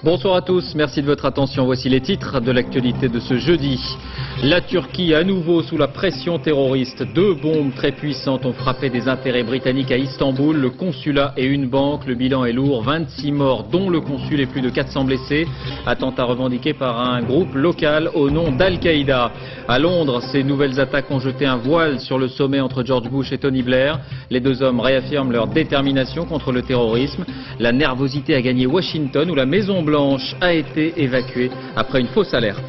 Bonsoir à tous, merci de votre attention. Voici les titres de l'actualité de ce jeudi. La Turquie à nouveau sous la pression terroriste. 2 bombes très puissantes ont frappé des intérêts britanniques à Istanbul, le consulat et une banque. Le bilan est lourd, 26 morts dont le consul et plus de 400 blessés. Attentat revendiqué par un groupe local au nom d'Al-Qaïda. À Londres, ces nouvelles attaques ont jeté un voile sur le sommet entre George Bush et Tony Blair. Les 2 hommes réaffirment leur détermination contre le terrorisme. La nervosité a gagné Washington où la Maison-Blanche a été évacuée après une fausse alerte.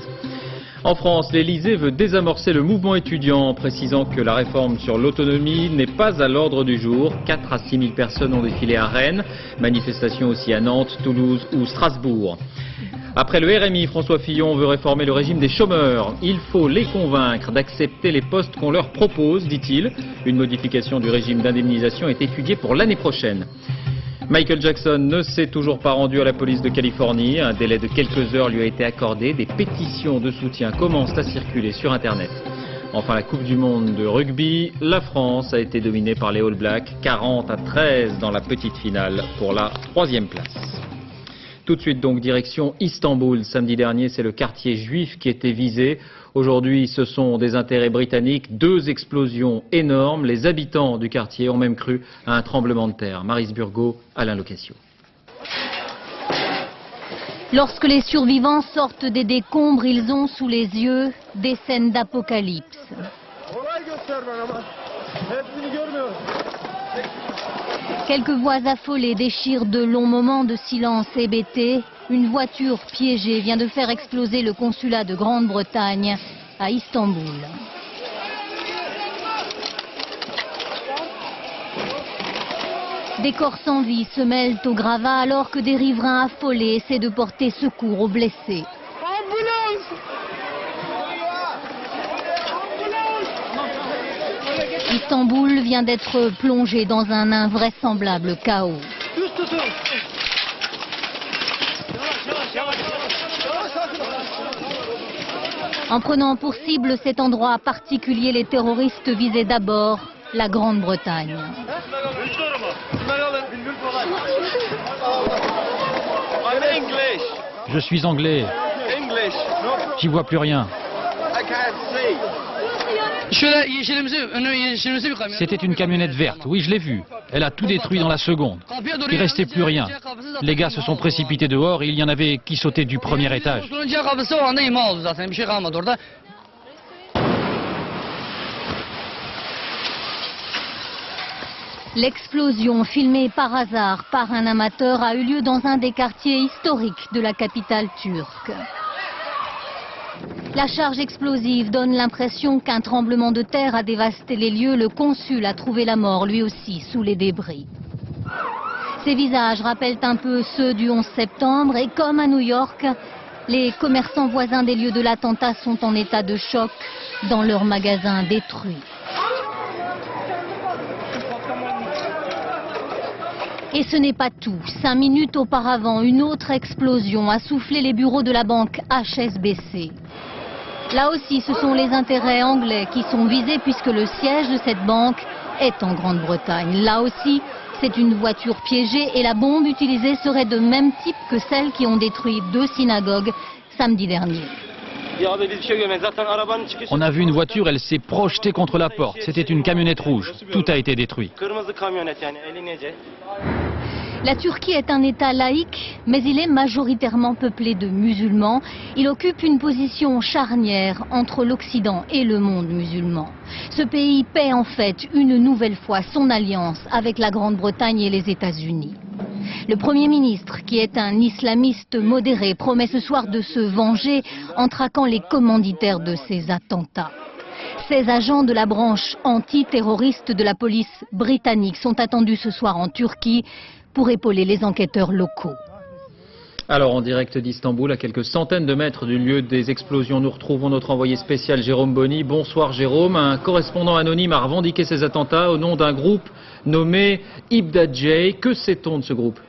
En France, l'Elysée veut désamorcer le mouvement étudiant en précisant que la réforme sur l'autonomie n'est pas à l'ordre du jour. 4 à 6 000 personnes ont défilé à Rennes. Manifestations aussi à Nantes, Toulouse ou Strasbourg. Après le RMI, François Fillon veut réformer le régime des chômeurs. Il faut les convaincre d'accepter les postes qu'on leur propose, dit-il. Une modification du régime d'indemnisation est étudiée pour l'année prochaine. Michael Jackson ne s'est toujours pas rendu à la police de Californie. Un délai de quelques heures lui a été accordé. Des pétitions de soutien commencent à circuler sur Internet. Enfin, la Coupe du Monde de rugby. La France a été dominée par les All Blacks. 40-13 dans la petite finale pour la 3e place. Tout de suite donc, direction Istanbul. Samedi dernier, c'est le quartier juif qui était visé. Aujourd'hui, ce sont des intérêts britanniques. 2 explosions énormes. Les habitants du quartier ont même cru à un tremblement de terre. Maryse Burgot, Alain Locasio. Lorsque les survivants sortent des décombres, ils ont sous les yeux des scènes d'apocalypse. Quelques voix affolées déchirent de longs moments de silence hébété. Une voiture piégée vient de faire exploser le consulat de Grande-Bretagne à Istanbul. Des corps sans vie se mêlent au gravat alors que des riverains affolés essaient de porter secours aux blessés. Istanbul vient d'être plongé dans un invraisemblable chaos. En prenant pour cible cet endroit particulier, les terroristes visaient d'abord la Grande-Bretagne. Je suis anglais. J'y vois plus rien. C'était une camionnette verte, oui je l'ai vue. Elle a tout détruit dans la seconde. Il ne restait plus rien. Les gars se sont précipités dehors et il y en avait qui sautaient du premier étage. L'explosion, filmée par hasard par un amateur, a eu lieu dans un des quartiers historiques de la capitale turque. La charge explosive donne l'impression qu'un tremblement de terre a dévasté les lieux. Le consul a trouvé la mort, lui aussi, sous les débris. Ces visages rappellent un peu ceux du 11 septembre et comme à New York, les commerçants voisins des lieux de l'attentat sont en état de choc dans leurs magasins détruits. Et ce n'est pas tout. 5 minutes auparavant, une autre explosion a soufflé les bureaux de la banque HSBC. Là aussi, ce sont les intérêts anglais qui sont visés puisque le siège de cette banque est en Grande-Bretagne. Là aussi, c'est une voiture piégée et la bombe utilisée serait de même type que celles qui ont détruit 2 synagogues samedi dernier. On a vu une voiture, elle s'est projetée contre la porte. C'était une camionnette rouge. Tout a été détruit. La Turquie est un État laïque, mais il est majoritairement peuplé de musulmans. Il occupe une position charnière entre l'Occident et le monde musulman. Ce pays paie en fait une nouvelle fois son alliance avec la Grande-Bretagne et les États-Unis. Le Premier ministre, qui est un islamiste modéré, promet ce soir de se venger en traquant les commanditaires de ces attentats. 16 agents de la branche antiterroriste de la police britannique sont attendus ce soir en Turquie pour épauler les enquêteurs locaux. Alors en direct d'Istanbul, à quelques centaines de mètres du lieu des explosions, nous retrouvons notre envoyé spécial Jérôme Bonny. Bonsoir Jérôme, un correspondant anonyme a revendiqué ces attentats au nom d'un groupe nommé Ibdadt J. Que sait-on de ce groupe ?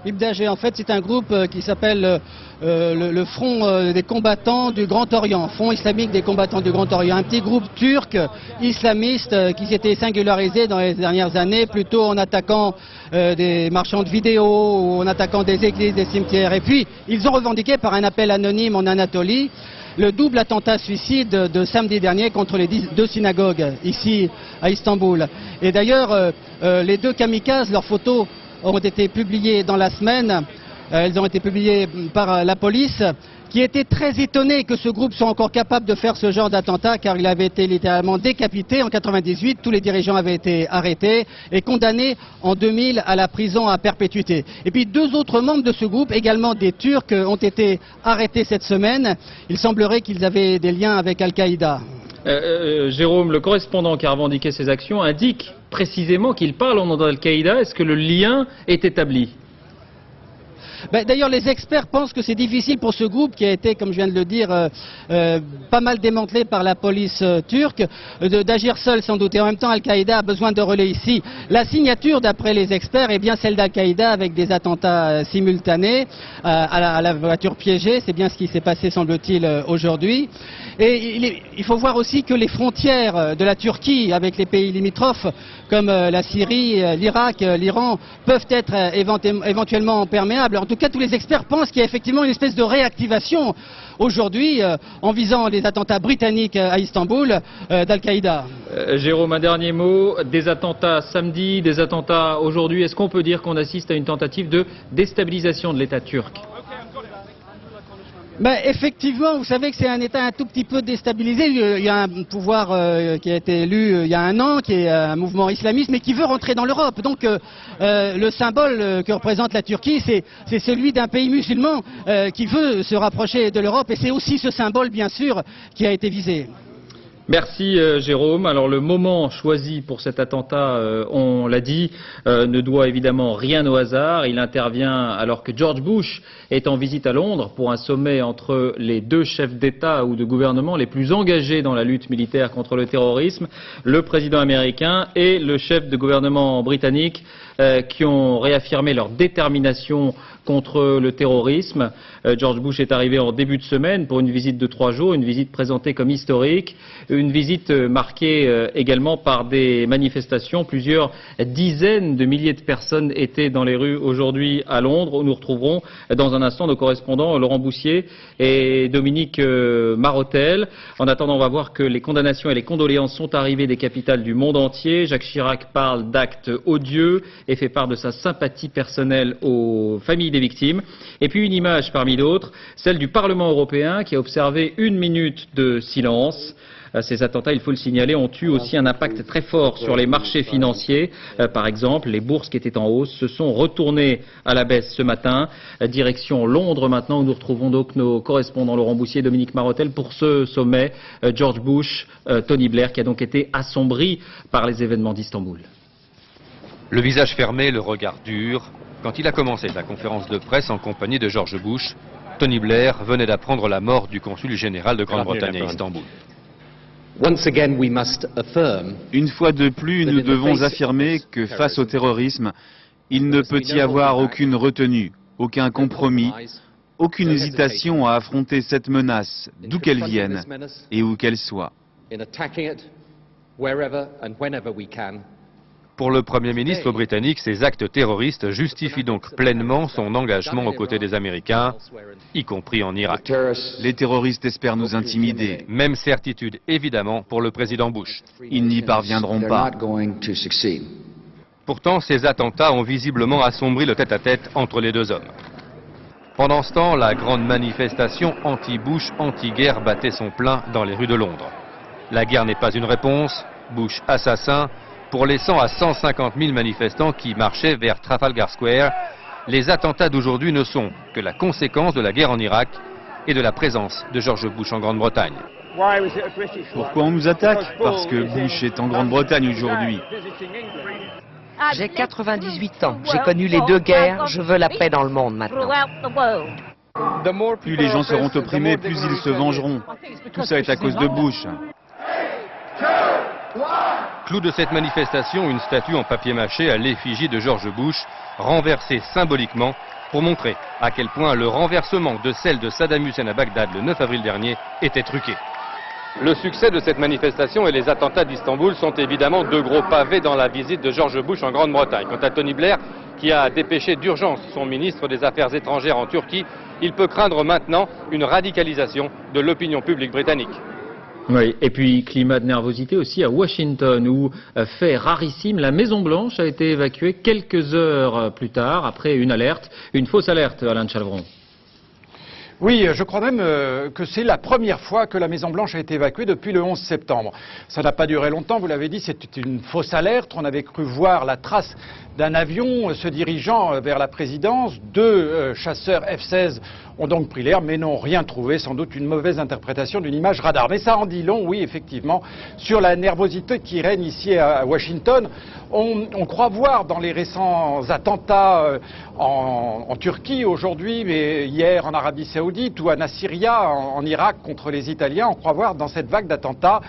YPG, en fait, c'est un groupe qui s'appelle le Front des combattants du Grand Orient, Front islamique des combattants du Grand Orient, un petit groupe turc islamiste qui s'était singularisé dans les dernières années, plutôt en attaquant des marchands de vidéos, ou en attaquant des églises, des cimetières. Et puis, ils ont revendiqué par un appel anonyme en Anatolie le double attentat suicide de samedi dernier contre les 2 synagogues ici à Istanbul. Et d'ailleurs, les 2 kamikazes, leurs photos ont été publiées dans la semaine. Elles ont été publiées par la police, qui était très étonnée que ce groupe soit encore capable de faire ce genre d'attentat, car il avait été littéralement décapité en 98. Tous les dirigeants avaient été arrêtés et condamnés en 2000 à la prison à perpétuité. Et puis 2 autres membres de ce groupe, également des Turcs, ont été arrêtés cette semaine. Il semblerait qu'ils avaient des liens avec Al-Qaïda. Jérôme, le correspondant qui a revendiqué ces actions, indique précisément qu'il parle au nom d'Al-Qaïda. Est-ce que le lien est établi ? D'ailleurs, les experts pensent que c'est difficile pour ce groupe qui a été, comme je viens de le dire, pas mal démantelé par la police turque, d'agir seul sans doute. Et en même temps, Al-Qaïda a besoin de relais ici. La signature, d'après les experts, est bien celle d'Al-Qaïda avec des attentats simultanés à la voiture piégée. C'est bien ce qui s'est passé, semble-t-il, aujourd'hui. Et il faut voir aussi que les frontières de la Turquie avec les pays limitrophes, comme la Syrie, l'Irak, l'Iran, peuvent être éventuellement perméables. En tout cas, tous les experts pensent qu'il y a effectivement une espèce de réactivation aujourd'hui, en visant les attentats britanniques à Istanbul, d'Al-Qaïda. Jérôme, un dernier mot. Des attentats samedi, des attentats aujourd'hui. Est-ce qu'on peut dire qu'on assiste à une tentative de déstabilisation de l'État turc ? Effectivement, vous savez que c'est un État un tout petit peu déstabilisé. Il y a un pouvoir qui a été élu il y a un an, qui est un mouvement islamiste, mais qui veut rentrer dans l'Europe. Donc le symbole que représente la Turquie, c'est celui d'un pays musulman qui veut se rapprocher de l'Europe. Et c'est aussi ce symbole, bien sûr, qui a été visé. Merci Jérôme. Alors le moment choisi pour cet attentat, on l'a dit, ne doit évidemment rien au hasard. Il intervient alors que George Bush est en visite à Londres pour un sommet entre les 2 chefs d'État ou de gouvernement les plus engagés dans la lutte militaire contre le terrorisme, le président américain et le chef de gouvernement britannique, qui ont réaffirmé leur détermination contre le terrorisme. George Bush est arrivé en début de semaine pour une visite de 3 jours, une visite présentée comme historique, une visite marquée également par des manifestations. Plusieurs dizaines de milliers de personnes étaient dans les rues aujourd'hui à Londres, où nous retrouverons dans un instant nos correspondants Laurent Boussier et Dominique Marotel. En attendant, on va voir que les condamnations et les condoléances sont arrivées des capitales du monde entier. Jacques Chirac parle d'actes odieux et fait part de sa sympathie personnelle aux familles des victimes. Et puis une image parmi d'autres, celle du Parlement européen qui a observé 1 minute de silence. Ces attentats, il faut le signaler, ont eu aussi un impact très fort sur les marchés financiers. Par exemple, les bourses qui étaient en hausse se sont retournées à la baisse ce matin. Direction Londres maintenant, où nous retrouvons donc nos correspondants Laurent Boussier et Dominique Marotel pour ce sommet. George Bush, Tony Blair, qui a donc été assombri par les événements d'Istanbul. Le visage fermé, le regard dur. Quand il a commencé sa conférence de presse en compagnie de George Bush, Tony Blair venait d'apprendre la mort du consul général de Grande-Bretagne à Istanbul. Une fois de plus, nous devons affirmer que face au terrorisme, il ne peut y avoir aucune retenue, aucun compromis, aucune hésitation à affronter cette menace, d'où qu'elle vienne et où qu'elle soit. Pour le Premier ministre britannique, ces actes terroristes justifient donc pleinement son engagement aux côtés des Américains, y compris en Irak. Les terroristes espèrent nous intimider. Même certitude, évidemment, pour le président Bush. Ils n'y parviendront pas. Pourtant, ces attentats ont visiblement assombri le tête-à-tête entre les 2 hommes. Pendant ce temps, la grande manifestation anti-Bush, anti-guerre battait son plein dans les rues de Londres. La guerre n'est pas une réponse, Bush assassin. Pour les 100 à 150 000 manifestants qui marchaient vers Trafalgar Square, les attentats d'aujourd'hui ne sont que la conséquence de la guerre en Irak et de la présence de George Bush en Grande-Bretagne. Pourquoi on nous attaque? Parce que Bush est en Grande-Bretagne aujourd'hui. J'ai 98 ans, j'ai connu les 2 guerres, je veux la paix dans le monde maintenant. Plus les gens seront opprimés, plus ils se vengeront. Tout ça est à cause de Bush. Clou de cette manifestation, une statue en papier mâché à l'effigie de George Bush, renversée symboliquement pour montrer à quel point le renversement de celle de Saddam Hussein à Bagdad le 9 avril dernier était truqué. Le succès de cette manifestation et les attentats d'Istanbul sont évidemment deux gros pavés dans la visite de George Bush en Grande-Bretagne. Quant à Tony Blair, qui a dépêché d'urgence son ministre des Affaires étrangères en Turquie, il peut craindre maintenant une radicalisation de l'opinion publique britannique. Oui, et puis climat de nervosité aussi à Washington où, fait rarissime, la Maison-Blanche a été évacuée quelques heures plus tard après une fausse alerte, Alain de Chalvron. Oui, je crois même que c'est la première fois que la Maison-Blanche a été évacuée depuis le 11 septembre. Ça n'a pas duré longtemps, vous l'avez dit, c'était une fausse alerte. On avait cru voir la trace d'un avion se dirigeant vers la présidence. Deux chasseurs F-16 ont donc pris l'air, mais n'ont rien trouvé. Sans doute une mauvaise interprétation d'une image radar. Mais ça en dit long, oui, effectivement, sur la nervosité qui règne ici à Washington. On croit voir dans les récents attentats en Turquie aujourd'hui, mais hier en Arabie Saoudite ou à Nasiriyah en Irak contre les Italiens, on croit voir dans cette vague d'attentats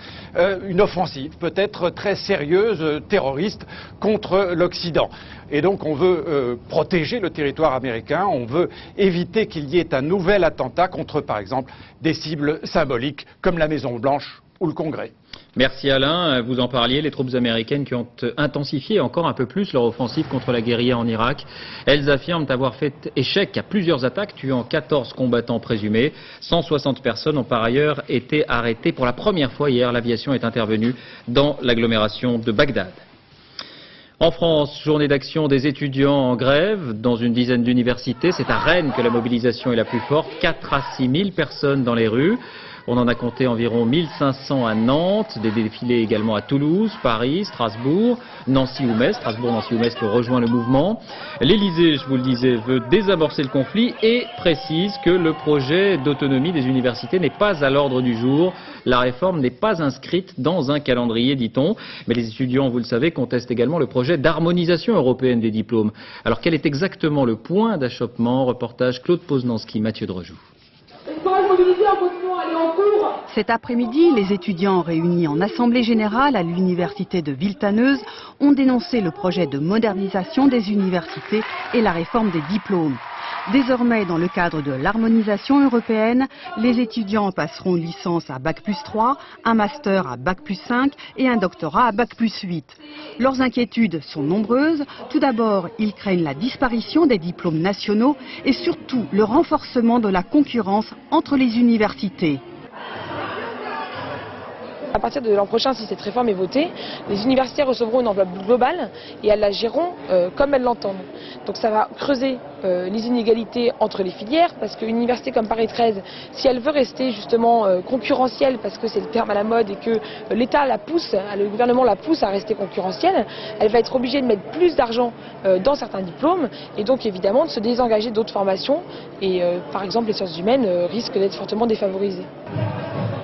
une offensive peut-être très sérieuse, terroriste, contre l'Occident. Et donc on veut protéger le territoire américain, on veut éviter qu'il y ait un nouvel attentat contre, par exemple, des cibles symboliques comme la Maison-Blanche ou le Congrès. Merci Alain, vous en parliez, les troupes américaines qui ont intensifié encore un peu plus leur offensive contre la guérilla en Irak. Elles affirment avoir fait échec à plusieurs attaques, tuant 14 combattants présumés. 160 personnes ont par ailleurs été arrêtées. Pour la première fois hier, l'aviation est intervenue dans l'agglomération de Bagdad. En France, journée d'action des étudiants en grève dans une dizaine d'universités. C'est à Rennes que la mobilisation est la plus forte. 4 à 6 000 personnes dans les rues. On en a compté environ 1500 à Nantes, des défilés également à Toulouse, Paris, Strasbourg, Nancy ou Metz. Strasbourg, Nancy ou Metz qui rejoint le mouvement. L'Élysée, je vous le disais, veut désamorcer le conflit et précise que le projet d'autonomie des universités n'est pas à l'ordre du jour. La réforme n'est pas inscrite dans un calendrier, dit-on. Mais les étudiants, vous le savez, contestent également le projet d'harmonisation européenne des diplômes. Alors quel est exactement le point d'achoppement? Reportage Claude Poznanski, Mathieu Drejoux. Cet après-midi, les étudiants réunis en assemblée générale à l'université de Villetaneuse ont dénoncé le projet de modernisation des universités et la réforme des diplômes. Désormais, dans le cadre de l'harmonisation européenne, les étudiants passeront une licence à Bac+3, un master à Bac+5 et un doctorat à Bac+8. Leurs inquiétudes sont nombreuses. Tout d'abord, ils craignent la disparition des diplômes nationaux et surtout le renforcement de la concurrence entre les universités. À partir de l'an prochain, si cette réforme est votée, les universités recevront une enveloppe globale et elles la géreront comme elles l'entendent. Donc ça va creuser les inégalités entre les filières, parce qu'une université comme Paris 13, si elle veut rester justement concurrentielle, parce que c'est le terme à la mode et que l'État la pousse, le gouvernement la pousse à rester concurrentielle, elle va être obligée de mettre plus d'argent dans certains diplômes et donc évidemment de se désengager d'autres formations et par exemple les sciences humaines risquent d'être fortement défavorisées.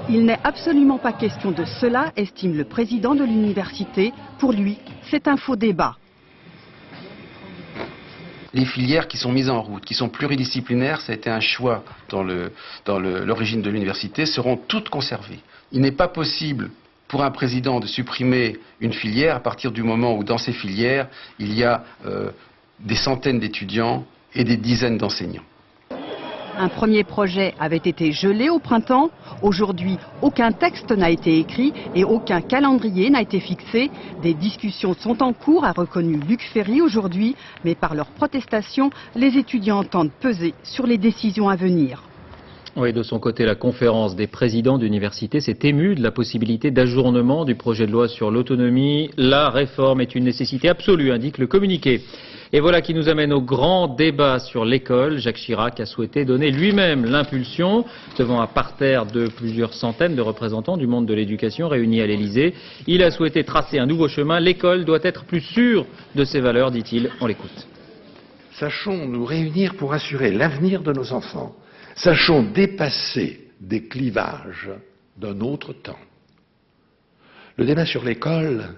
Il n'est absolument pas question de cela, estime le président de l'université. Pour lui, c'est un faux débat. Les filières qui sont mises en route, qui sont pluridisciplinaires, ça a été un choix dans l'origine de l'université, seront toutes conservées. Il n'est pas possible pour un président de supprimer une filière à partir du moment où dans ces filières, il y a des centaines d'étudiants et des dizaines d'enseignants. Un premier projet avait été gelé au printemps. Aujourd'hui, aucun texte n'a été écrit et aucun calendrier n'a été fixé. Des discussions sont en cours, a reconnu Luc Ferry aujourd'hui. Mais par leur protestation, les étudiants entendent peser sur les décisions à venir. Oui, de son côté, la conférence des présidents d'université s'est émue de la possibilité d'ajournement du projet de loi sur l'autonomie. La réforme est une nécessité absolue, indique le communiqué. Et voilà qui nous amène au grand débat sur l'école. Jacques Chirac a souhaité donner lui-même l'impulsion devant un parterre de plusieurs centaines de représentants du monde de l'éducation réunis à l'Élysée. Il a souhaité tracer un nouveau chemin. L'école doit être plus sûre de ses valeurs, dit-il. On l'écoute. Sachons nous réunir pour assurer l'avenir de nos enfants. Sachons dépasser des clivages d'un autre temps. Le débat sur l'école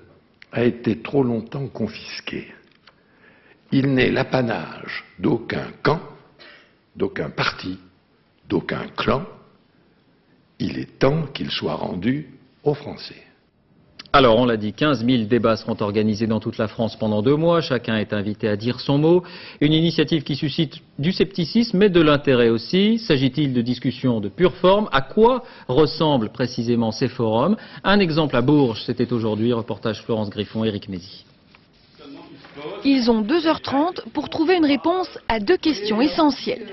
a été trop longtemps confisqué. Il n'est l'apanage d'aucun camp, d'aucun parti, d'aucun clan. Il est temps qu'il soit rendu aux Français. Alors, on l'a dit, 15 000 débats seront organisés dans toute la France pendant 2 mois. Chacun est invité à dire son mot. Une initiative qui suscite du scepticisme, mais de l'intérêt aussi. S'agit-il de discussions de pure forme? À quoi ressemblent précisément ces forums? Un exemple à Bourges, c'était aujourd'hui. Reportage Florence Griffon, Éric Mézy. Ils ont 2h30 pour trouver une réponse à 2 questions essentielles.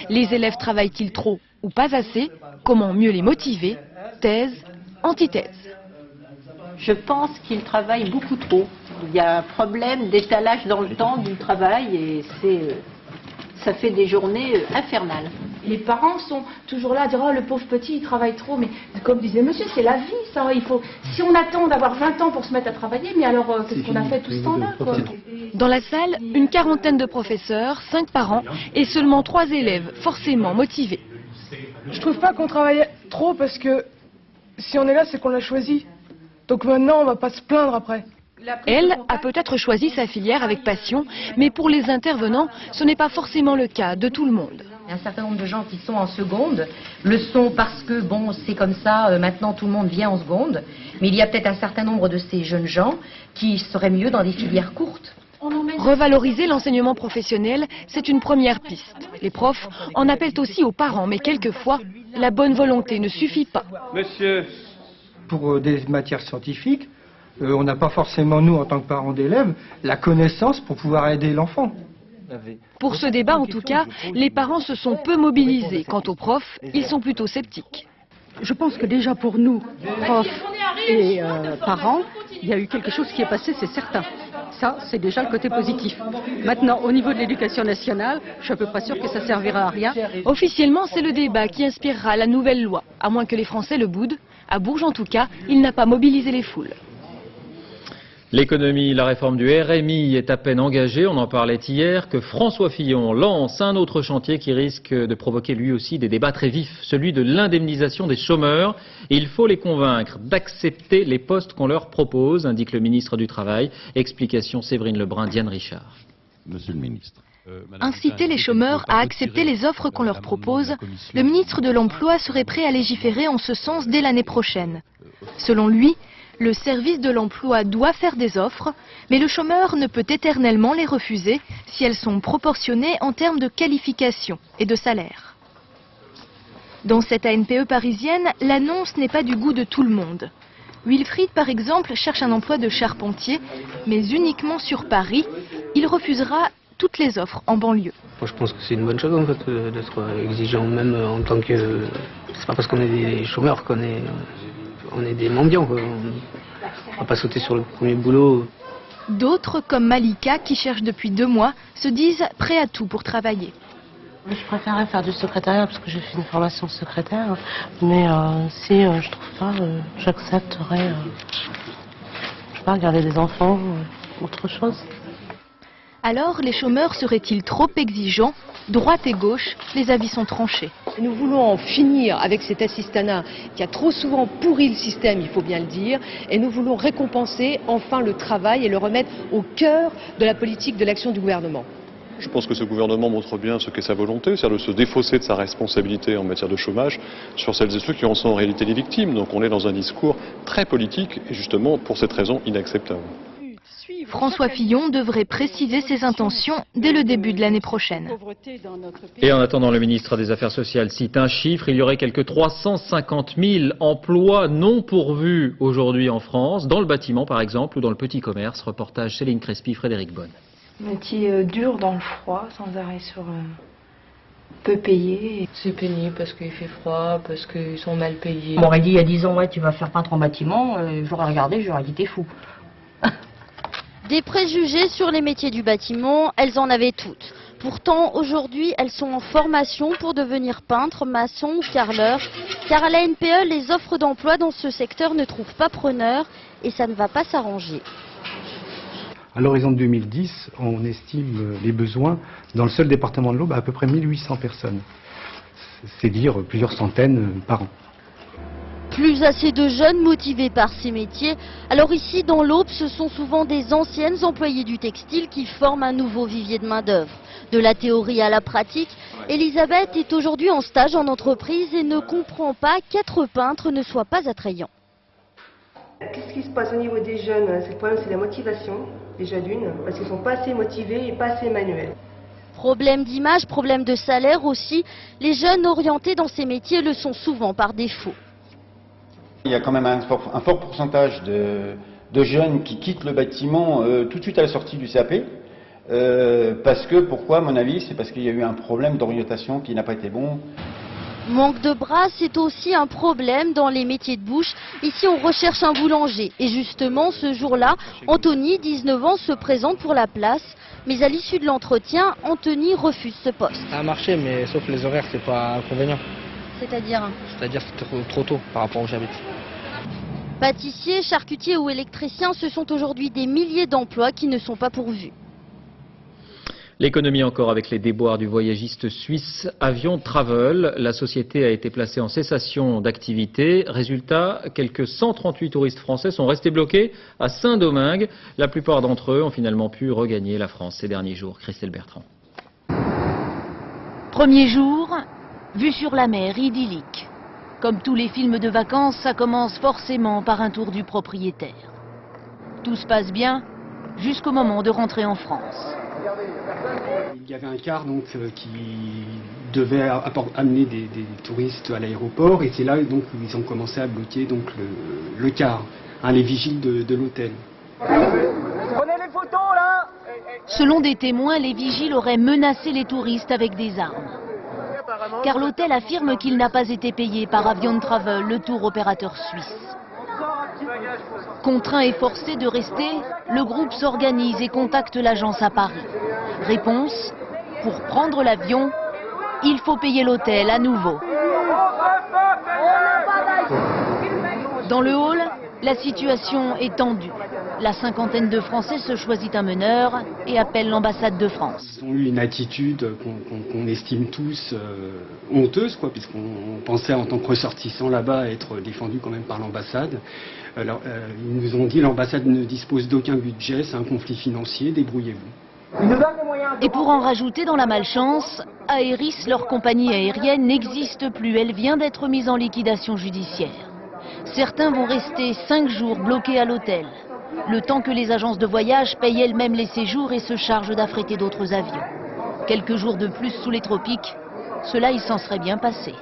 Les élèves travaillent-ils trop ou pas assez? Comment mieux les motiver? Thèse, antithèse. Je pense qu'ils travaillent beaucoup trop. Il y a un problème d'étalage dans le temps du travail et ça fait des journées infernales. Les parents sont toujours là à dire « Oh, le pauvre petit, il travaille trop ». Mais comme disait monsieur, c'est la vie, ça. Si on attend d'avoir 20 ans pour se mettre à travailler, mais alors qu'est-ce qu'on a fait tout ce temps-là, quoi? Dans la salle, une quarantaine de professeurs, 5 parents et seulement 3 élèves forcément motivés. Je trouve pas qu'on travaille trop parce que si on est là, c'est qu'on l'a choisi. Donc maintenant, on va pas se plaindre après. Elle a peut-être choisi sa filière avec passion, mais pour les intervenants, ce n'est pas forcément le cas de tout le monde. Il y a un certain nombre de gens qui sont en seconde, le sont parce que, bon, c'est comme ça, maintenant tout le monde vient en seconde. Mais il y a peut-être un certain nombre de ces jeunes gens qui seraient mieux dans des filières courtes. Revaloriser l'enseignement professionnel, c'est une première piste. Les profs en appellent aussi aux parents, mais quelquefois, la bonne volonté ne suffit pas. Monsieur. Pour des matières scientifiques, on n'a pas forcément, nous, en tant que parents d'élèves, la connaissance pour pouvoir aider l'enfant. Pour ce débat, en tout cas, les parents se sont peu mobilisés. Quant aux profs, ils sont plutôt sceptiques. Je pense que déjà pour nous, profs et parents, il y a eu quelque chose qui est passé, c'est certain. Ça, c'est déjà le côté positif. Maintenant, au niveau de l'éducation nationale, je suis à peu près sûre que ça servira à rien. Officiellement, c'est le débat qui inspirera la nouvelle loi, à moins que les Français le boudent. À Bourges, en tout cas, il n'a pas mobilisé les foules. L'économie, la réforme du RMI est à peine engagée. On en parlait hier que François Fillon lance un autre chantier qui risque de provoquer lui aussi des débats très vifs, celui de l'indemnisation des chômeurs. Il faut les convaincre d'accepter les postes qu'on leur propose, indique le ministre du Travail. Explication Séverine Lebrun, Diane Richard. Monsieur le ministre. Inciter les chômeurs à accepter les offres qu'on leur propose, le ministre de l'Emploi serait prêt à légiférer en ce sens dès l'année prochaine. Selon lui, le service de l'emploi doit faire des offres, mais le chômeur ne peut éternellement les refuser si elles sont proportionnées en termes de qualification et de salaire. Dans cette ANPE parisienne, l'annonce n'est pas du goût de tout le monde. Wilfried, par exemple, cherche un emploi de charpentier, mais uniquement sur Paris. Il refusera toutes les offres en banlieue. Moi, je pense que c'est une bonne chose en fait, d'être exigeant, même en tant que... C'est pas parce qu'on est des chômeurs qu'on est... On est des mendiants, quoi. On va pas sauter sur le premier boulot. D'autres, comme Malika, qui cherche depuis 2 mois, se disent prêts à tout pour travailler. Je préférerais faire du secrétariat parce que j'ai fait une formation de secrétaire, mais si je trouve pas, j'accepterais, je sais pas, garder des enfants, autre chose. Alors, les chômeurs seraient-ils trop exigeants? Droite et gauche, les avis sont tranchés. Nous voulons en finir avec cet assistanat qui a trop souvent pourri le système, il faut bien le dire, et nous voulons récompenser enfin le travail et le remettre au cœur de la politique de l'action du gouvernement. Je pense que ce gouvernement montre bien ce qu'est sa volonté, c'est-à-dire de se défausser de sa responsabilité en matière de chômage sur celles et ceux qui en sont en réalité les victimes. Donc on est dans un discours très politique et justement pour cette raison inacceptable. François Fillon devrait préciser ses intentions dès le début de l'année prochaine. Et en attendant, le ministre des Affaires sociales cite un chiffre. Il y aurait quelques 350 000 emplois non pourvus aujourd'hui en France, dans le bâtiment par exemple, ou dans le petit commerce. Reportage Céline Crespi, Frédéric Bonne. Métier dur dans le froid, sans arrêt sur peu payé. C'est pénible parce qu'il fait froid, parce qu'ils sont mal payés. On m'aurait dit il y a 10 ans, ouais, tu vas faire peintre en bâtiment, j'aurais regardé, j'aurais dit t'es fou. Des préjugés sur les métiers du bâtiment, elles en avaient toutes. Pourtant, aujourd'hui, elles sont en formation pour devenir peintres, maçons ou carreleurs. Car à la NPE, les offres d'emploi dans ce secteur ne trouvent pas preneur et ça ne va pas s'arranger. À l'horizon de 2010, on estime les besoins dans le seul département de l'Aube à peu près 1800 personnes. C'est dire plusieurs centaines par an. Plus assez de jeunes motivés par ces métiers. Alors ici, dans l'Aube, ce sont souvent des anciennes employées du textile qui forment un nouveau vivier de main-d'œuvre. De la théorie à la pratique, Elisabeth est aujourd'hui en stage en entreprise et ne comprend pas qu'être peintre ne soit pas attrayant. Qu'est-ce qui se passe au niveau des jeunes? Le problème, c'est la motivation, déjà d'une, parce qu'ils ne sont pas assez motivés et pas assez manuels. Problème d'image, problème de salaire aussi. Les jeunes orientés dans ces métiers le sont souvent par défaut. Il y a quand même un fort pourcentage de jeunes qui quittent le bâtiment tout de suite à la sortie du CAP. Parce que, pourquoi, à mon avis, c'est parce qu'il y a eu un problème d'orientation qui n'a pas été bon. Manque de bras, c'est aussi un problème dans les métiers de bouche. Ici, on recherche un boulanger. Et justement, ce jour-là, Anthony, 19 ans, se présente pour la place. Mais à l'issue de l'entretien, Anthony refuse ce poste. Ça a marché, mais sauf les horaires, c'est pas inconvénient. C'est-à-dire C'est trop tôt par rapport où j'habite. Pâtissiers, charcutiers ou électriciens, ce sont aujourd'hui des milliers d'emplois qui ne sont pas pourvus. L'économie encore avec les déboires du voyagiste suisse Avion Travel. La société a été placée en cessation d'activité. Résultat, quelques 138 touristes français sont restés bloqués à Saint-Domingue. La plupart d'entre eux ont finalement pu regagner la France ces derniers jours. Christelle Bertrand. Premier jour, vue sur la mer idyllique. Comme tous les films de vacances, ça commence forcément par un tour du propriétaire. Tout se passe bien jusqu'au moment de rentrer en France. Il y avait un car donc, qui devait amener des touristes à l'aéroport et c'est là donc, où ils ont commencé à bloquer donc, le car, les vigiles de l'hôtel. Prenez les photos là! Selon des témoins, les vigiles auraient menacé les touristes avec des armes. Car l'hôtel affirme qu'il n'a pas été payé par Avion Travel, le tour opérateur suisse. Contraint et forcé de rester, le groupe s'organise et contacte l'agence à Paris. Réponse, pour prendre l'avion, il faut payer l'hôtel à nouveau. Dans le hall, la situation est tendue. La cinquantaine de Français se choisit un meneur et appelle l'ambassade de France. Ils ont eu une attitude qu'on estime tous honteuse, puisqu'on pensait en tant que ressortissants là-bas être défendus quand même par l'ambassade. Alors, ils nous ont dit l'ambassade ne dispose d'aucun budget, c'est un conflit financier, débrouillez-vous. Et pour en rajouter dans la malchance, Aéris, leur compagnie aérienne, n'existe plus. Elle vient d'être mise en liquidation judiciaire. Certains vont rester 5 jours bloqués à l'hôtel, le temps que les agences de voyage payent elles-mêmes les séjours et se chargent d'affréter d'autres avions. Quelques jours de plus sous les tropiques, cela il s'en serait bien passé.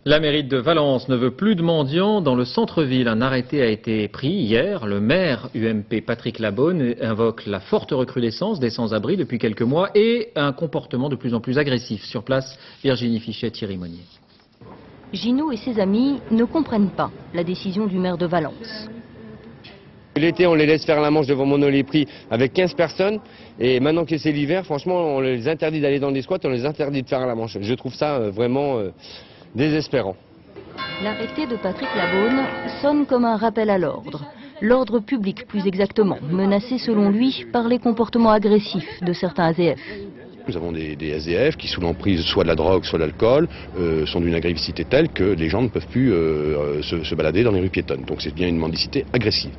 La mairie de Valence ne veut plus de mendiants dans le centre-ville. Un arrêté a été pris hier. Le maire UMP Patrick Labonne invoque la forte recrudescence des sans-abri depuis quelques mois et un comportement de plus en plus agressif. Sur place, Virginie Fichet, Thierry Monnier. Gino et ses amis ne comprennent pas la décision du maire de Valence. L'été, on les laisse faire la manche devant Monoprix avec 15 personnes. Et maintenant que c'est l'hiver, franchement, on les interdit d'aller dans des squats, on les interdit de faire la manche. Je trouve ça vraiment désespérant. L'arrêté de Patrick Labonne sonne comme un rappel à l'ordre. L'ordre public, plus exactement, menacé selon lui par les comportements agressifs de certains ASF. Nous avons des SDF qui, sous l'emprise soit de la drogue, soit de l'alcool, sont d'une agressivité telle que les gens ne peuvent plus se balader dans les rues piétonnes. Donc c'est bien une mendicité agressive.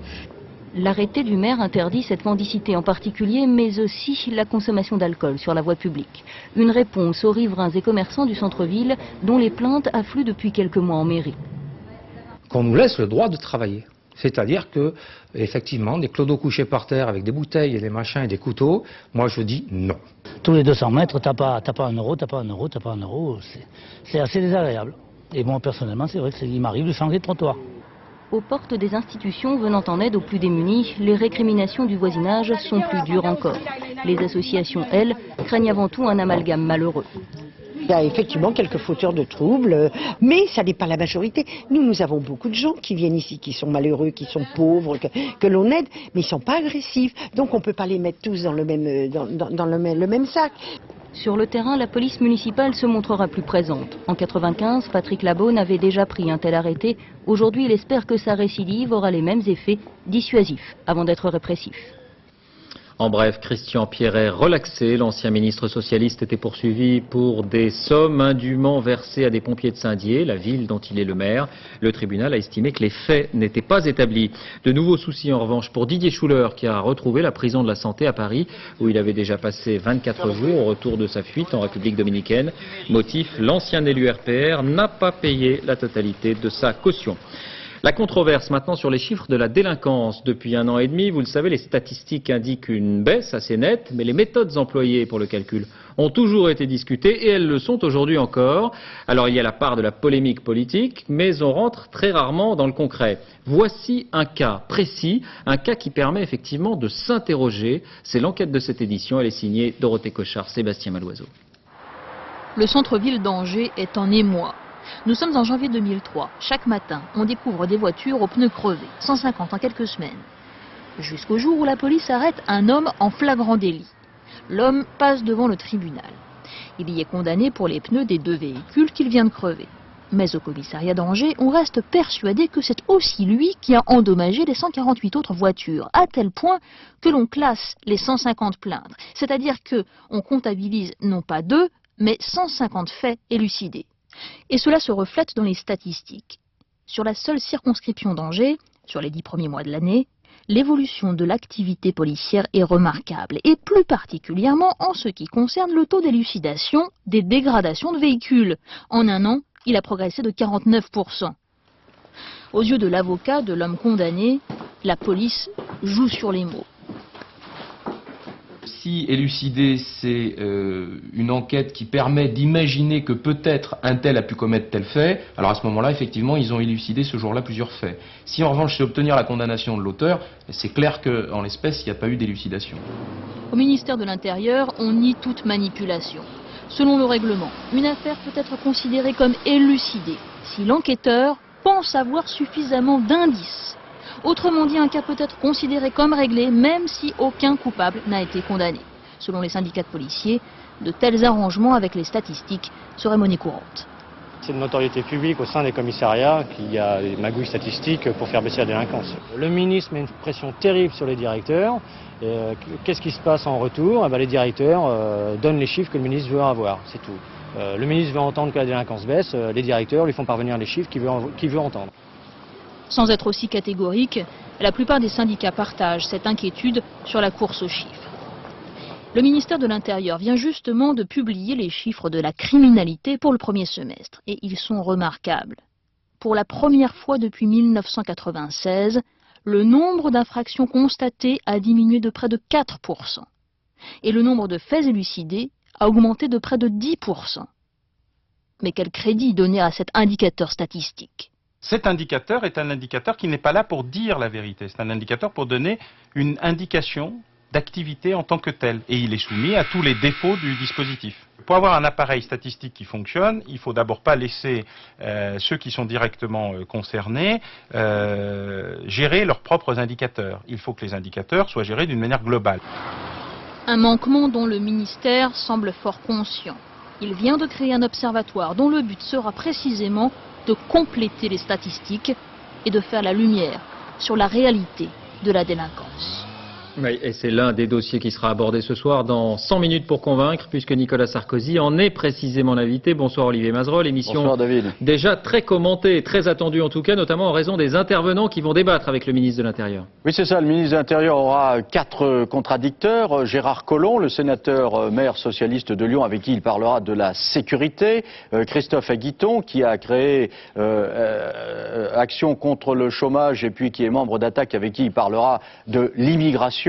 L'arrêté du maire interdit cette mendicité en particulier, mais aussi la consommation d'alcool sur la voie publique. Une réponse aux riverains et commerçants du centre-ville dont les plaintes affluent depuis quelques mois en mairie. Qu'on nous laisse le droit de travailler. C'est-à-dire que, effectivement, des clodos couchés par terre avec des bouteilles et des machins et des couteaux, moi je dis non. Tous les 200 mètres, t'as pas un euro, c'est assez désagréable. Et moi, personnellement, c'est vrai qu'il m'arrive de changer de trottoir. Aux portes des institutions venant en aide aux plus démunis, les récriminations du voisinage sont plus dures encore. Les associations, elles, craignent avant tout un amalgame malheureux. Il y a effectivement quelques fauteurs de troubles, mais ça n'est pas la majorité. Nous avons beaucoup de gens qui viennent ici, qui sont malheureux, qui sont pauvres, que l'on aide, mais ils ne sont pas agressifs. Donc on ne peut pas les mettre tous dans le même sac. Sur le terrain, la police municipale se montrera plus présente. En 1995, Patrick Labonne avait déjà pris un tel arrêté. Aujourd'hui, il espère que sa récidive aura les mêmes effets dissuasifs avant d'être répressif. En bref, Christian Pierret relaxé. L'ancien ministre socialiste était poursuivi pour des sommes indûment versées à des pompiers de Saint-Dié, la ville dont il est le maire. Le tribunal a estimé que les faits n'étaient pas établis. De nouveaux soucis en revanche pour Didier Schuller qui a retrouvé la prison de la Santé à Paris où il avait déjà passé 24 jours au retour de sa fuite en République dominicaine. Motif, l'ancien élu RPR n'a pas payé la totalité de sa caution. La controverse maintenant sur les chiffres de la délinquance. Depuis 1 an et demi, vous le savez, les statistiques indiquent une baisse assez nette, mais les méthodes employées pour le calcul ont toujours été discutées et elles le sont aujourd'hui encore. Alors il y a la part de la polémique politique, mais on rentre très rarement dans le concret. Voici un cas précis, un cas qui permet effectivement de s'interroger. C'est l'enquête de cette édition, elle est signée Dorothée Cochard, Sébastien Maloiseau. Le centre-ville d'Angers est en émoi. Nous sommes en janvier 2003. Chaque matin, on découvre des voitures aux pneus crevés, 150 en quelques semaines. Jusqu'au jour où la police arrête un homme en flagrant délit. L'homme passe devant le tribunal. Il y est condamné pour les pneus des 2 véhicules qu'il vient de crever. Mais au commissariat d'Angers, on reste persuadé que c'est aussi lui qui a endommagé les 148 autres voitures, à tel point que l'on classe les 150 plaintes. C'est-à-dire qu'on comptabilise non pas 2, mais 150 faits élucidés. Et cela se reflète dans les statistiques. Sur la seule circonscription d'Angers, sur les 10 premiers mois de l'année, l'évolution de l'activité policière est remarquable, et plus particulièrement en ce qui concerne le taux d'élucidation des dégradations de véhicules. En 1 an, il a progressé de 49%. Aux yeux de l'avocat de l'homme condamné, la police joue sur les mots. Si élucider, c'est une enquête qui permet d'imaginer que peut-être un tel a pu commettre tel fait, alors à ce moment-là, effectivement, ils ont élucidé ce jour-là plusieurs faits. Si en revanche c'est obtenir la condamnation de l'auteur, c'est clair qu'en l'espèce, il n'y a pas eu d'élucidation. Au ministère de l'Intérieur, on nie toute manipulation. Selon le règlement, une affaire peut être considérée comme élucidée si l'enquêteur pense avoir suffisamment d'indices. Autrement dit, un cas peut être considéré comme réglé même si aucun coupable n'a été condamné. Selon les syndicats de policiers, de tels arrangements avec les statistiques seraient monnaie courante. C'est de notoriété publique au sein des commissariats qu'il y a des magouilles statistiques pour faire baisser la délinquance. Le ministre met une pression terrible sur les directeurs. Qu'est-ce qui se passe en retour? Les directeurs donnent les chiffres que le ministre veut avoir, c'est tout. Le ministre veut entendre que la délinquance baisse, les directeurs lui font parvenir les chiffres qu'il veut entendre. Sans être aussi catégorique, la plupart des syndicats partagent cette inquiétude sur la course aux chiffres. Le ministère de l'Intérieur vient justement de publier les chiffres de la criminalité pour le premier semestre, et ils sont remarquables. Pour la première fois depuis 1996, le nombre d'infractions constatées a diminué de près de 4%, et le nombre de faits élucidés a augmenté de près de 10%. Mais quel crédit donner à cet indicateur statistique ? Cet indicateur est un indicateur qui n'est pas là pour dire la vérité, c'est un indicateur pour donner une indication d'activité en tant que telle. Et il est soumis à tous les défauts du dispositif. Pour avoir un appareil statistique qui fonctionne, il ne faut d'abord pas laisser ceux qui sont directement concernés gérer leurs propres indicateurs. Il faut que les indicateurs soient gérés d'une manière globale. Un manquement dont le ministère semble fort conscient. Il vient de créer un observatoire dont le but sera précisément de compléter les statistiques et de faire la lumière sur la réalité de la délinquance. Oui, et c'est l'un des dossiers qui sera abordé ce soir dans 100 minutes pour convaincre, puisque Nicolas Sarkozy en est précisément l'invité. Bonsoir Olivier Mazerolle, émission Bonsoir, David. Déjà très commentée, très attendue en tout cas, notamment en raison des intervenants qui vont débattre avec le ministre de l'Intérieur. Oui, c'est ça, le ministre de l'Intérieur aura 4 contradicteurs. Gérard Collomb, le sénateur maire socialiste de Lyon, avec qui il parlera de la sécurité. Christophe Aguiton, qui a créé Action contre le chômage et puis qui est membre d'Attaque, avec qui il parlera de l'immigration.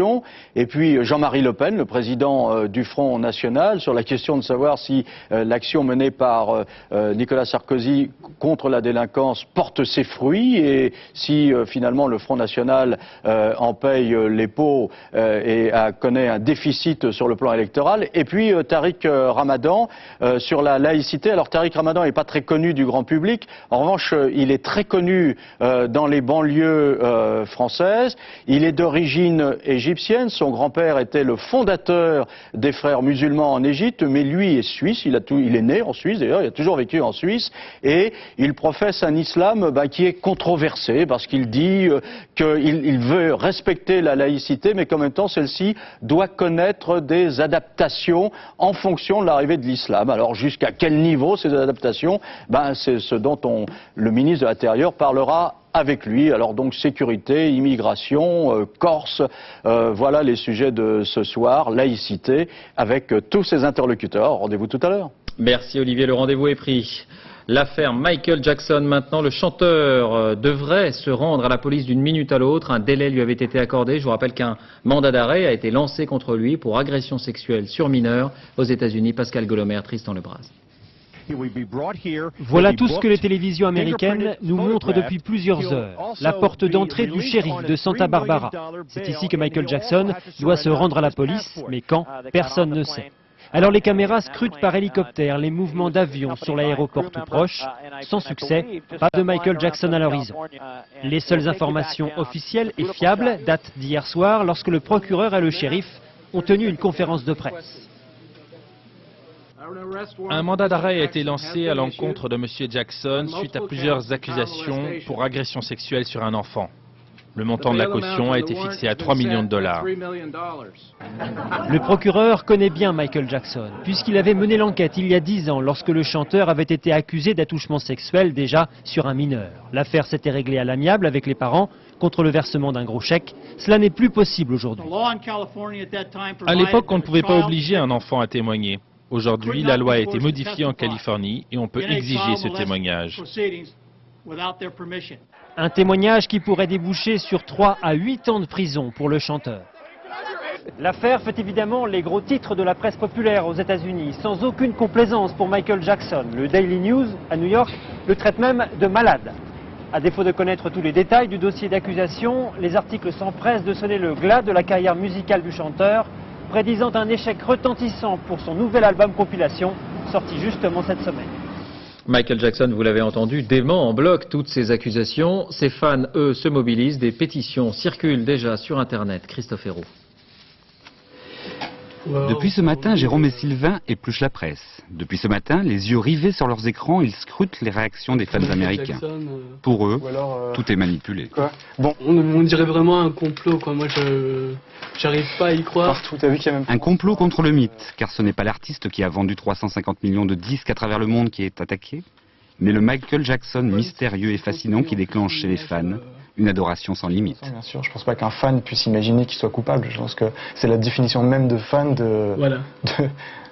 Et puis Jean-Marie Le Pen, le président du Front National, sur la question de savoir si l'action menée par Nicolas Sarkozy contre la délinquance porte ses fruits et si finalement le Front National en paye les pots et connaît un déficit sur le plan électoral. Et puis Tariq Ramadan sur la laïcité. Alors Tariq Ramadan n'est pas très connu du grand public. En revanche, il est très connu dans les banlieues françaises. Il est d'origine égyptienne. Son grand-père était le fondateur des frères musulmans en Égypte, mais lui est suisse. Il est né en Suisse d'ailleurs, il a toujours vécu en Suisse, et il professe un islam qui est controversé parce qu'il dit qu'il veut respecter la laïcité, mais qu'en même temps celle-ci doit connaître des adaptations en fonction de l'arrivée de l'islam. Alors jusqu'à quel niveau ces adaptations? C'est ce dont le ministre de l'Intérieur parlera avec lui. Alors donc sécurité, immigration, Corse, voilà les sujets de ce soir, laïcité, avec tous ses interlocuteurs. Rendez-vous tout à l'heure. Merci Olivier, le rendez-vous est pris. L'affaire Michael Jackson maintenant, le chanteur devrait se rendre à la police d'une minute à l'autre. Un délai lui avait été accordé. Je vous rappelle qu'un mandat d'arrêt a été lancé contre lui pour agression sexuelle sur mineur aux États-Unis. Pascal Golomer, Tristan Lebras. Voilà tout ce que les télévisions américaines nous montrent depuis plusieurs heures. La porte d'entrée du shérif de Santa Barbara. C'est ici que Michael Jackson doit se rendre à la police, mais quand, personne ne sait. Alors les caméras scrutent par hélicoptère les mouvements d'avions sur l'aéroport tout proche. Sans succès, pas de Michael Jackson à l'horizon. Les seules informations officielles et fiables datent d'hier soir lorsque le procureur et le shérif ont tenu une conférence de presse. Un mandat d'arrêt a été lancé à l'encontre de M. Jackson suite à plusieurs accusations pour agression sexuelle sur un enfant. Le montant de la caution a été fixé à 3 millions de dollars. Le procureur connaît bien Michael Jackson, puisqu'il avait mené l'enquête il y a 10 ans lorsque le chanteur avait été accusé d'attouchement sexuel déjà sur un mineur. L'affaire s'était réglée à l'amiable avec les parents contre le versement d'un gros chèque. Cela n'est plus possible aujourd'hui. À l'époque, on ne pouvait pas obliger un enfant à témoigner. Aujourd'hui, la loi a été modifiée en Californie et on peut exiger ce témoignage. Un témoignage qui pourrait déboucher sur 3 à 8 ans de prison pour le chanteur. L'affaire fait évidemment les gros titres de la presse populaire aux États-Unis, sans aucune complaisance pour Michael Jackson. Le Daily News, à New York, le traite même de malade. À défaut de connaître tous les détails du dossier d'accusation, les articles s'empressent de sonner le glas de la carrière musicale du chanteur, prédisant un échec retentissant pour son nouvel album compilation, sorti justement cette semaine. Michael Jackson, vous l'avez entendu, dément en bloc toutes ces accusations. Ses fans, eux, se mobilisent. Des pétitions circulent déjà sur Internet. Christophe Hérault. Depuis ce matin, Jérôme et Sylvain épluchent la presse. Depuis ce matin, les yeux rivés sur leurs écrans, ils scrutent les réactions des fans américains. Pour eux, tout est manipulé. Bon, on dirait vraiment un complot, quoi. Moi, j'arrive pas à y croire. Un complot contre le mythe, car ce n'est pas l'artiste qui a vendu 350 millions de disques à travers le monde qui est attaqué, mais le Michael Jackson mystérieux et fascinant qui déclenche chez les fans une adoration sans limite. Bien sûr, je pense pas qu'un fan puisse imaginer qu'il soit coupable. Je pense que c'est la définition même de fan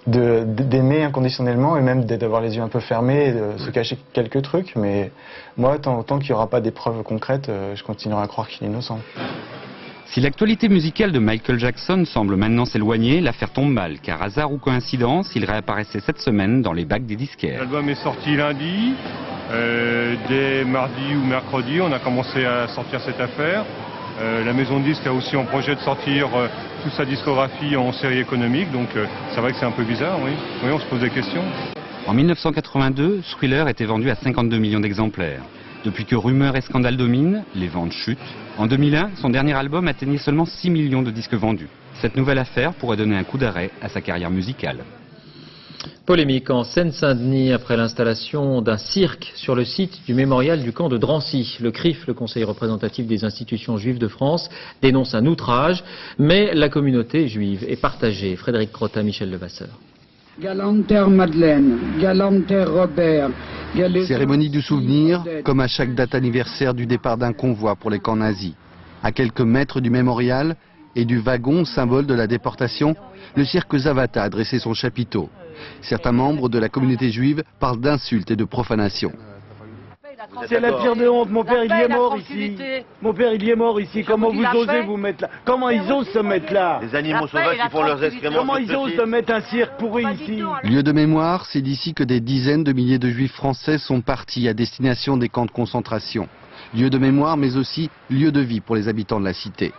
d'aimer inconditionnellement et même d'avoir les yeux un peu fermés et de se cacher quelques trucs. Mais moi, tant qu'il n'y aura pas des preuves concrètes, je continuerai à croire qu'il est innocent. Si l'actualité musicale de Michael Jackson semble maintenant s'éloigner, l'affaire tombe mal, car hasard ou coïncidence, il réapparaissait cette semaine dans les bacs des disquaires. L'album est sorti lundi, dès mardi ou mercredi, on a commencé à sortir cette affaire. La maison de disques a aussi en projet de sortir toute sa discographie en série économique, donc c'est vrai que c'est un peu bizarre, oui. Oui, on se pose des questions. En 1982, Thriller était vendu à 52 millions d'exemplaires. Depuis que rumeurs et scandales dominent, les ventes chutent. En 2001, son dernier album atteignait seulement 6 millions de disques vendus. Cette nouvelle affaire pourrait donner un coup d'arrêt à sa carrière musicale. Polémique en Seine-Saint-Denis après l'installation d'un cirque sur le site du mémorial du camp de Drancy. Le CRIF, le Conseil représentatif des institutions juives de France, dénonce un outrage, mais la communauté juive est partagée. Frédéric Crotta, Michel Levasseur. Galanter Madeleine, Galanter Robert. Cérémonie du souvenir, comme à chaque date anniversaire du départ d'un convoi pour les camps nazis. À quelques mètres du mémorial et du wagon, symbole de la déportation, le cirque Zavata a dressé son chapiteau. Certains membres de la communauté juive parlent d'insultes et de profanation. C'est la pire de honte. Mon père, il y est mort ici. Mon père, il y est mort ici. Comment vous osez vous mettre là? Comment ils osent se mettre là? Les animaux sauvages qui font leurs excréments. Comment ils osent se mettre un cirque pourri ici? Lieu de mémoire, c'est d'ici que des dizaines de milliers de juifs français sont partis à destination des camps de concentration. Lieu de mémoire, mais aussi lieu de vie pour les habitants de la cité.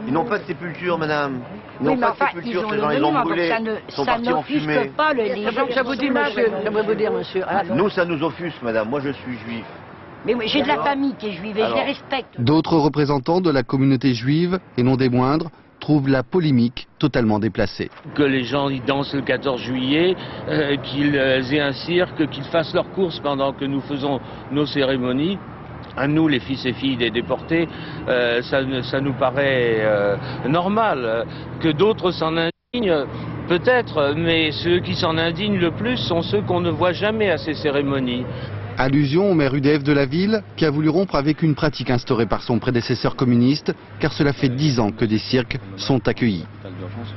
Ils n'ont pas de sépulture, madame. Ils n'ont pas de sépulture, ces gens, ils l'ont brûlé. Ils sont partis en fumée. Ça vous dit, monsieur. Nous, ça nous offusque, madame. Moi, je suis juif. Mais oui, j'ai de la famille qui est juive et je les respecte. D'autres représentants de la communauté juive, et non des moindres, trouvent la polémique totalement déplacée. Que les gens y dansent le 14 juillet, qu'ils aient un cirque, qu'ils fassent leurs courses pendant que nous faisons nos cérémonies. À nous, les fils et filles des déportés, ça nous paraît normal. Que d'autres s'en indignent, peut-être, mais ceux qui s'en indignent le plus sont ceux qu'on ne voit jamais à ces cérémonies. Allusion au maire UDF de la ville qui a voulu rompre avec une pratique instaurée par son prédécesseur communiste, car cela fait 10 ans que des cirques sont accueillis.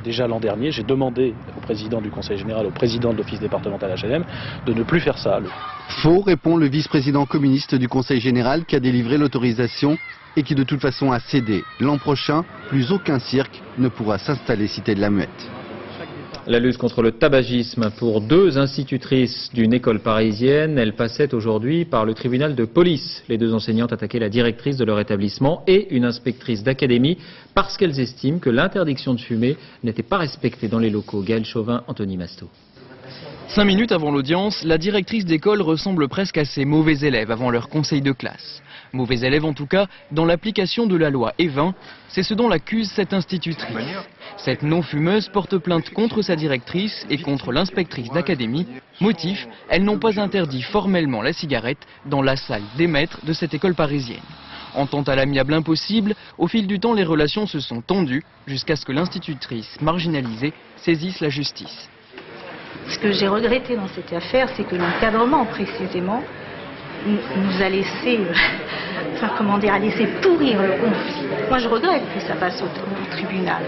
Déjà l'an dernier, j'ai demandé au président du conseil général, au président de l'office départemental HLM, de ne plus faire ça. Faux, répond le vice-président communiste du conseil général qui a délivré l'autorisation et qui de toute façon a cédé. L'an prochain, plus aucun cirque ne pourra s'installer cité de la Muette. La lutte contre le tabagisme pour 2 institutrices d'une école parisienne. Elles passaient aujourd'hui par le tribunal de police. Les 2 enseignantes attaquaient la directrice de leur établissement et une inspectrice d'académie parce qu'elles estiment que l'interdiction de fumer n'était pas respectée dans les locaux. Gaël Chauvin, Anthony Masto. 5 minutes avant l'audience, la directrice d'école ressemble presque à ces mauvais élèves avant leur conseil de classe. Mauvais élèves en tout cas dans l'application de la loi E20, c'est ce dont l'accuse cette institutrice. Cette non-fumeuse porte plainte contre sa directrice et contre l'inspectrice d'académie. Motif, elles n'ont pas interdit formellement la cigarette dans la salle des maîtres de cette école parisienne. Entente à l'amiable impossible, au fil du temps les relations se sont tendues jusqu'à ce que l'institutrice marginalisée saisisse la justice. Ce que j'ai regretté dans cette affaire, c'est que l'encadrement précisément nous a laissé, a laissé pourrir le conflit. Moi je regrette que ça passe au tribunal.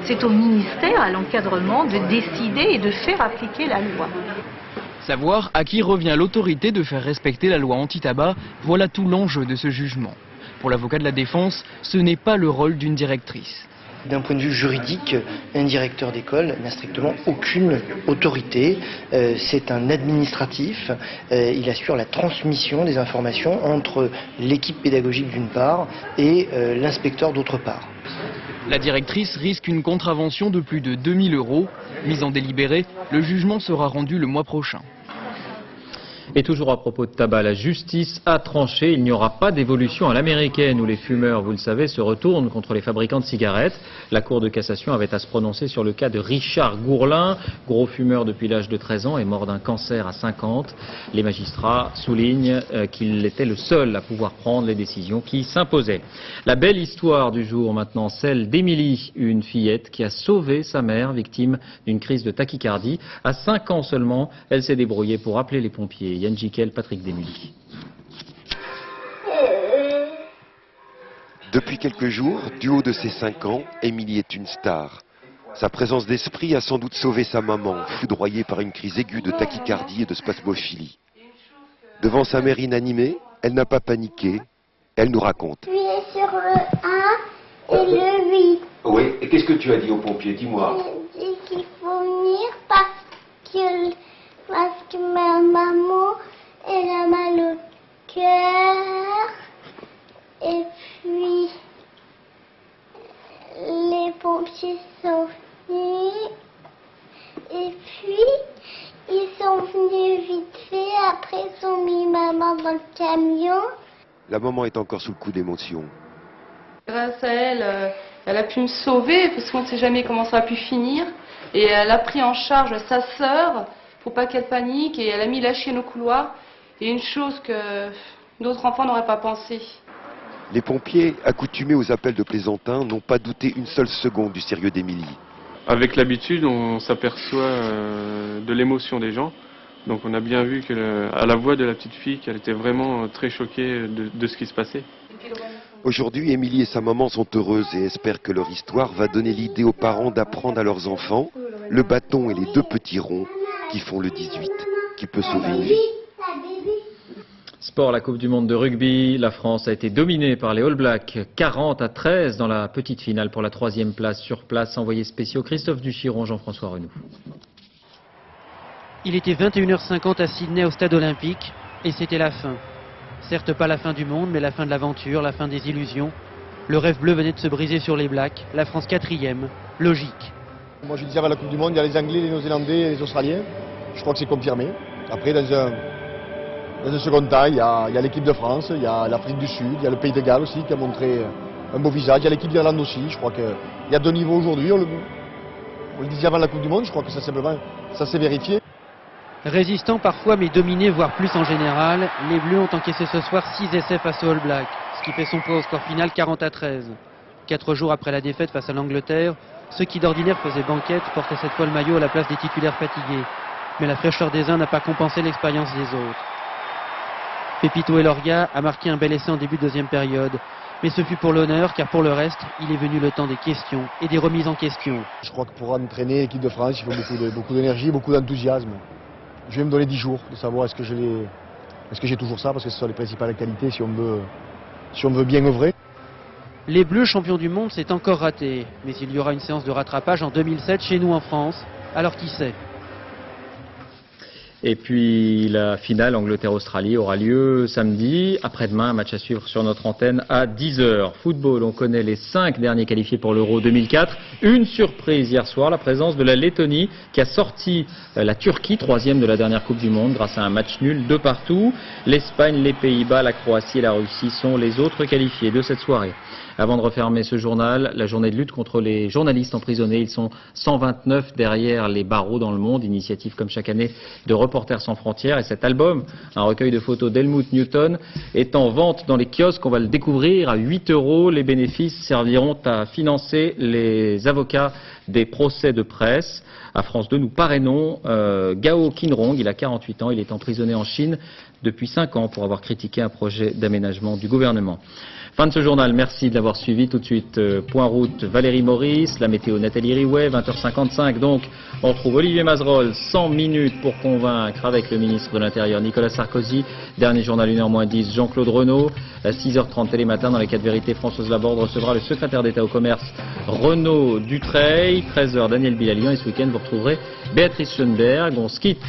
C'est au ministère, à l'encadrement, de décider et de faire appliquer la loi. Savoir à qui revient l'autorité de faire respecter la loi anti-tabac, voilà tout l'enjeu de ce jugement. Pour l'avocat de la défense, ce n'est pas le rôle d'une directrice. D'un point de vue juridique, un directeur d'école n'a strictement aucune autorité. C'est un administratif. Il assure la transmission des informations entre l'équipe pédagogique d'une part et l'inspecteur d'autre part. La directrice risque une contravention de plus de 2 000 €. Mise en délibéré, le jugement sera rendu le mois prochain. Et toujours à propos de tabac, la justice a tranché. Il n'y aura pas d'évolution à l'américaine où les fumeurs, vous le savez, se retournent contre les fabricants de cigarettes. La Cour de cassation avait à se prononcer sur le cas de Richard Gourlin, gros fumeur depuis l'âge de 13 ans et mort d'un cancer à 50. Les magistrats soulignent qu'il était le seul à pouvoir prendre les décisions qui s'imposaient. La belle histoire du jour maintenant, celle d'Émilie, une fillette qui a sauvé sa mère, victime d'une crise de tachycardie. À 5 ans seulement, elle s'est débrouillée pour appeler les pompiers. Yann Jiquel, Patrick Desmully. Depuis quelques jours, du haut de ses 5 ans, Émilie est une star. Sa présence d'esprit a sans doute sauvé sa maman, foudroyée par une crise aiguë de tachycardie et de spasmophilie. Devant sa mère inanimée, elle n'a pas paniqué. Elle nous raconte. Appuyez sur le 1 et le 8. Oui, et qu'est-ce que tu as dit aux pompiers? Dis-moi. J'ai dit qu'il faut venir parce que ma maman, elle a mal au cœur. Et puis, les pompiers sont venus. Et puis, ils sont venus vite fait. Après, ils ont mis maman dans le camion. La maman est encore sous le coup d'émotion. Grâce à elle, elle a pu me sauver parce qu'on ne sait jamais comment ça a pu finir. Et elle a pris en charge sa sœur pour pas qu'elle panique et elle a mis la chienne au couloir. Et une chose que d'autres enfants n'auraient pas pensé. Les pompiers, accoutumés aux appels de plaisantins, n'ont pas douté une seule seconde du sérieux d'Émilie. Avec l'habitude, on s'aperçoit de l'émotion des gens. Donc on a bien vu à la voix de la petite fille qu'elle était vraiment très choquée de ce qui se passait. Aujourd'hui, Émilie et sa maman sont heureuses et espèrent que leur histoire va donner l'idée aux parents d'apprendre à leurs enfants le bâton et les 2 petits ronds qui font le 18, qui peut sauver une vie. Sport, la Coupe du Monde de rugby. La France a été dominée par les All Blacks, 40-13 dans la petite finale pour la 3e place. Sur place, envoyés spéciaux Christophe Duchiron, Jean-François Renoux. Il était 21h50 à Sydney au stade olympique et c'était la fin. Certes pas la fin du monde, mais la fin de l'aventure, la fin des illusions. Le rêve bleu venait de se briser sur les Blacks, la France 4e, logique. Moi je disais avant la Coupe du Monde, il y a les Anglais, les Néo-Zélandais et les Australiens. Je crois que c'est confirmé. Après dans un second temps, il y a l'équipe de France, il y a l'Afrique du Sud, il y a le Pays de Galles aussi qui a montré un beau visage, il y a l'équipe d'Irlande aussi. Je crois qu'il y a 2 niveaux aujourd'hui. On le disait avant la Coupe du Monde, je crois que ça s'est vérifié. Résistants parfois mais dominés voire plus en général, les Bleus ont encaissé ce soir 6 essais face aux All Blacks, ce qui fait son poids au score final 40-13. 4 jours après la défaite face à l'Angleterre, ceux qui d'ordinaire faisaient banquette portaient cette fois le maillot à la place des titulaires fatigués. Mais la fraîcheur des uns n'a pas compensé l'expérience des autres. Pepito Elorga a marqué un bel essai en début de deuxième période. Mais ce fut pour l'honneur, car pour le reste, il est venu le temps des questions et des remises en question. Je crois que pour entraîner l'équipe de France, il faut beaucoup d'énergie, beaucoup d'enthousiasme. Je vais me donner 10 jours de savoir est-ce que j'ai toujours ça, parce que ce sont les principales qualités si on veut bien œuvrer. Les Bleus champions du monde, c'est encore raté. Mais il y aura une séance de rattrapage en 2007 chez nous en France. Alors qui sait? Et puis la finale Angleterre-Australie aura lieu samedi. Après-demain, un match à suivre sur notre antenne à 10h. Football, on connaît les 5 derniers qualifiés pour l'Euro 2004. Une surprise hier soir, la présence de la Lettonie qui a sorti la Turquie, 3e de la dernière Coupe du Monde, grâce à un match nul de partout. L'Espagne, les Pays-Bas, la Croatie et la Russie sont les autres qualifiés de cette soirée. Avant de refermer ce journal, la journée de lutte contre les journalistes emprisonnés. Ils sont 129 derrière les barreaux dans le monde. Initiative comme chaque année de Reporters sans frontières. Et cet album, un recueil de photos d'Helmut Newton, est en vente dans les kiosques. On va le découvrir à 8 €. Les bénéfices serviront à financer les avocats des procès de presse. À France 2, nous parrainons Gao Qinrong. Il a 48 ans. Il est emprisonné en Chine depuis 5 ans pour avoir critiqué un projet d'aménagement du gouvernement. Fin de ce journal, merci de l'avoir suivi. Tout de suite, Point Route, Valérie Maurice, la météo Nathalie Riouet, 20h55. Donc, on retrouve Olivier Mazerolle, 100 minutes pour convaincre avec le ministre de l'Intérieur Nicolas Sarkozy. Dernier journal, 1h-10, Jean-Claude Renaud. À 6h30 Télématin, dans les 4 vérités, Françoise Laborde recevra le secrétaire d'État au commerce Renaud Dutreil. 13h, Daniel Bilalian. Et ce week-end, vous retrouverez Béatrice Schoenberg. On se quitte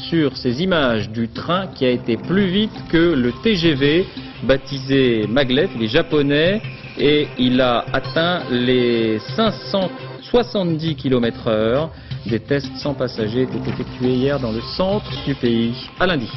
sur ces images du train qui a été plus vite que le TGV, baptisé Maglev. Il est japonais et il a atteint les 570 km/h. Des tests sans passagers étaient effectués hier dans le centre du pays. À lundi.